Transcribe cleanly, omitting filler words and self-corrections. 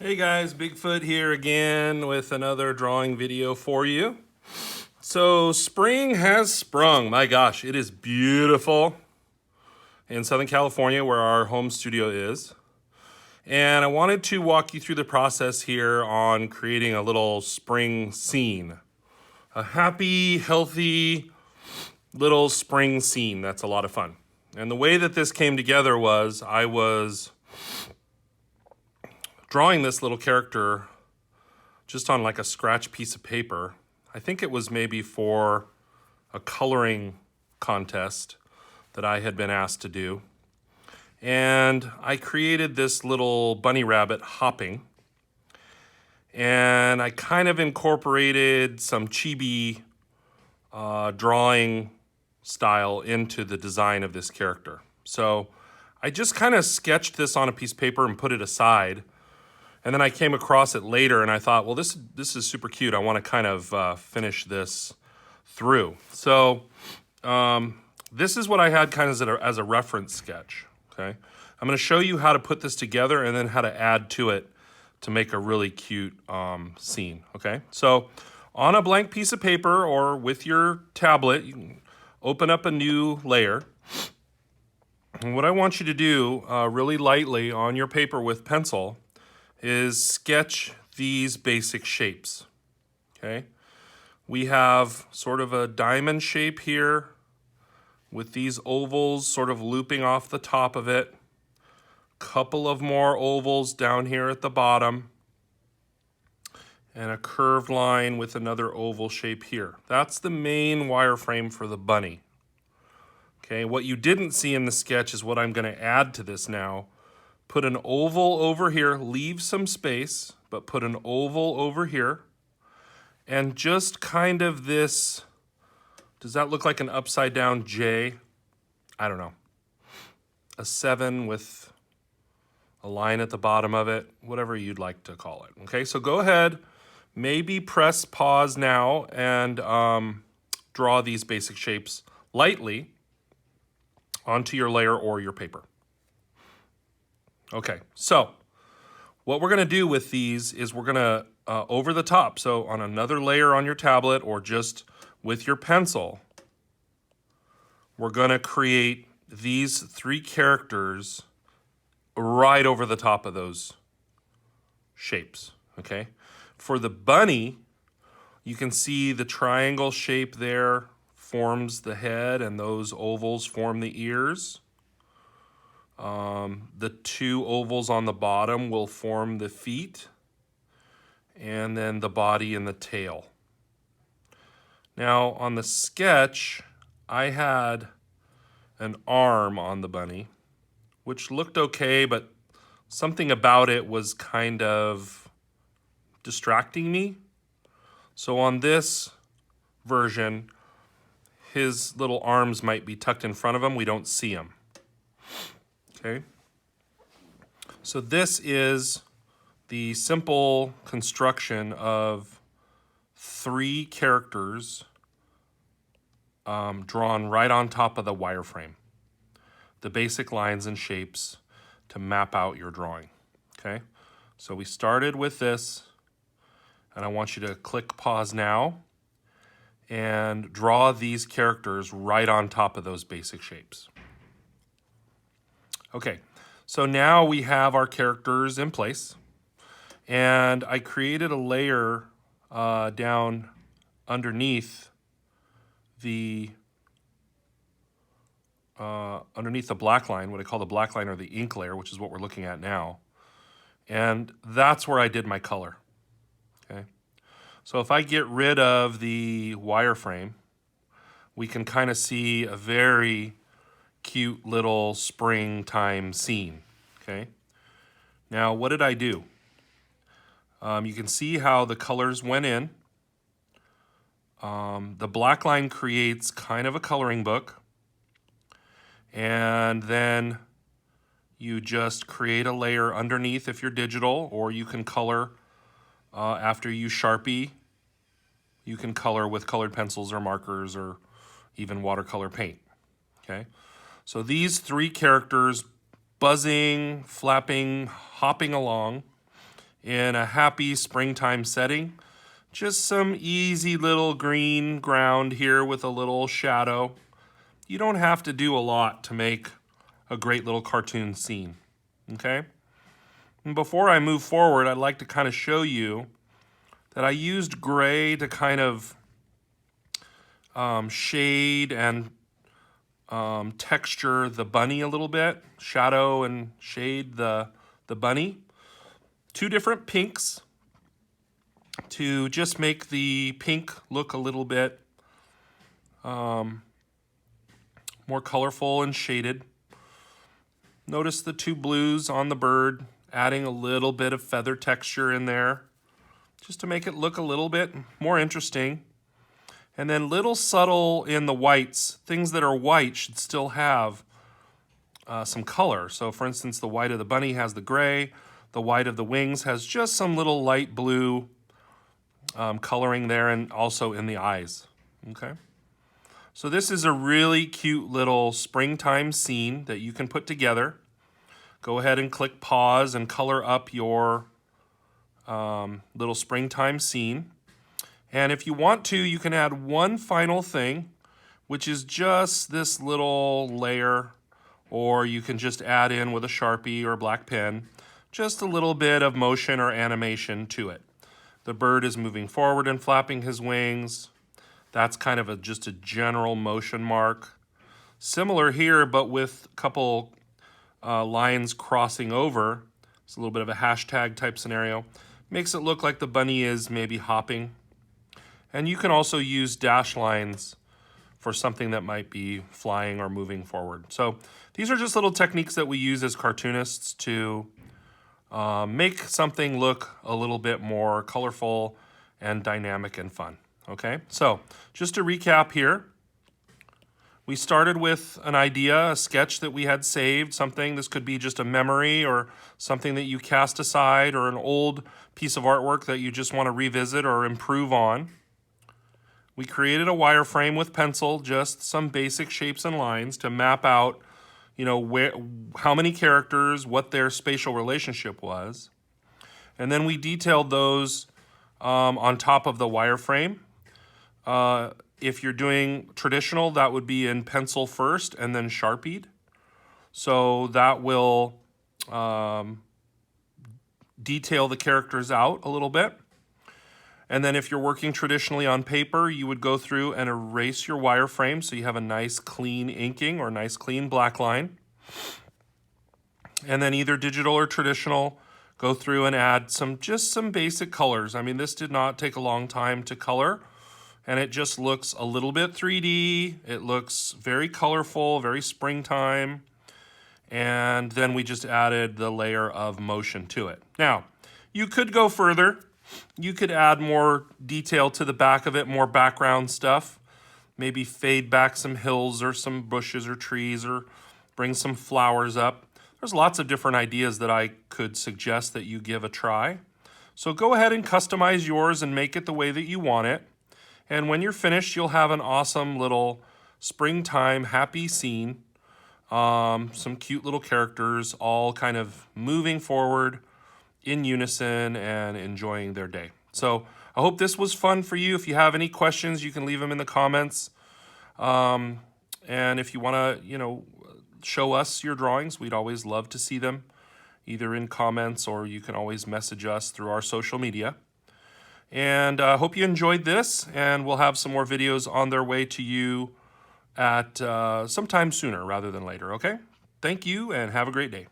Hey guys, Bigfoot here again with another drawing video for you. So spring has sprung. My gosh, it is beautiful in Southern California where our home studio is. And I wanted to walk you through the process here on creating a little spring scene. A happy, healthy little spring scene that's a lot of fun. And the way that this came together was I was drawing this little character just on like a scratch piece of paper. I think it was maybe for a coloring contest that I had been asked to do. And I created this little bunny rabbit hopping. And I kind of incorporated some chibi drawing style into the design of this character. So I just kind of sketched this on a piece of paper and put it aside. And then I came across it later and I thought, well, this is super cute. I want to kind of finish this through. So this is what I had kind of as a reference sketch, okay? I'm going to show you how to put this together and then how to add to it to make a really cute scene, okay? So on a blank piece of paper or with your tablet, you can open up a new layer. And what I want you to do really lightly on your paper with pencil is sketch these basic shapes, okay? We have sort of a diamond shape here with these ovals sort of looping off the top of it. Couple of more ovals down here at the bottom. And a curved line with another oval shape here. That's the main wireframe for the bunny. Okay, what you didn't see in the sketch is what I'm gonna add to this now. Put an oval over here, leave some space, but put an oval over here. And just kind of this, does that look like an upside down J? I don't know. A 7 with a line at the bottom of it, whatever you'd like to call it. Okay, so go ahead, maybe press pause now and draw these basic shapes lightly onto your layer or your paper. Okay, so what we're gonna do with these is we're gonna, over the top, so on another layer on your tablet or just with your pencil, we're gonna create these 3 characters right over the top of those shapes, okay? For the bunny, you can see the triangle shape there forms the head and those ovals form the ears. The 2 ovals on the bottom will form the feet and then the body and the tail. Now on the sketch, I had an arm on the bunny, which looked okay, but something about it was kind of distracting me. So on this version, his little arms might be tucked in front of him. We don't see him. Okay. So this is the simple construction of 3 characters drawn right on top of the wireframe. The basic lines and shapes to map out your drawing, okay? So we started with this, and I want you to click pause now and draw these characters right on top of those basic shapes. Okay, so now we have our characters in place, and I created a layer down underneath the black line, what I call the black line or the ink layer, which is what we're looking at now. And that's where I did my color, okay? So if I get rid of the wireframe, we can kind of see a very cute little springtime scene, okay? Now, what did I do? You can see how the colors went in. The black line creates kind of a coloring book. And then you just create a layer underneath if you're digital, or you can color after you Sharpie. You can color with colored pencils or markers or even watercolor paint, okay? So these 3 characters buzzing, flapping, hopping along in a happy springtime setting. Just some easy little green ground here with a little shadow. You don't have to do a lot to make a great little cartoon scene, okay? And before I move forward, I'd like to kind of show you that I used gray to kind of shade and texture the bunny a little bit, shadow and shade the bunny. Two different pinks to just make the pink look a little bit more colorful and shaded. Notice the two blues on the bird, adding a little bit of feather texture in there just to make it look a little bit more interesting. And then little subtle in the whites. Things that are white should still have some color. So for instance, the white of the bunny has the gray. The white of the wings has just some little light blue coloring there, and also in the eyes, okay? So this is a really cute little springtime scene that you can put together. Go ahead and click pause and color up your little springtime scene. And if you want to, you can add one final thing, which is just this little layer, or you can just add in with a Sharpie or a black pen, just a little bit of motion or animation to it. The bird is moving forward and flapping his wings. That's kind of just a general motion mark. Similar here, but with a couple lines crossing over. It's a little bit of a hashtag type scenario. Makes it look like the bunny is maybe hopping. And you can also use dash lines for something that might be flying or moving forward. So these are just little techniques that we use as cartoonists to make something look a little bit more colorful and dynamic and fun. Okay, so just to recap here, we started with an idea, a sketch that we had saved, something. This could be just a memory or something that you cast aside, or an old piece of artwork that you just want to revisit or improve on. We created a wireframe with pencil, just some basic shapes and lines to map out, you know, how many characters, what their spatial relationship was. And then we detailed those on top of the wireframe. If you're doing traditional, that would be in pencil first and then Sharpied. So that will detail the characters out a little bit. And then if you're working traditionally on paper, you would go through and erase your wireframe so you have a nice clean inking or nice clean black line. And then either digital or traditional, go through and add just some basic colors. I mean, this did not take a long time to color, and it just looks a little bit 3D. It looks very colorful, very springtime. And then we just added the layer of motion to it. Now, you could go further. You could add more detail to the back of it, more background stuff. Maybe fade back some hills or some bushes or trees, or bring some flowers up. There's lots of different ideas that I could suggest that you give a try. So go ahead and customize yours and make it the way that you want it. And when you're finished, you'll have an awesome little springtime happy scene. Some cute little characters all kind of moving forward in unison and enjoying their day. So I hope this was fun for you. If you have any questions, you can leave them in the comments. And if you want to, show us your drawings, we'd always love to see them, either in comments, or you can always message us through our social media. And I hope you enjoyed this, and we'll have some more videos on their way to you at sometime sooner rather than later, okay? Thank you, and have a great day.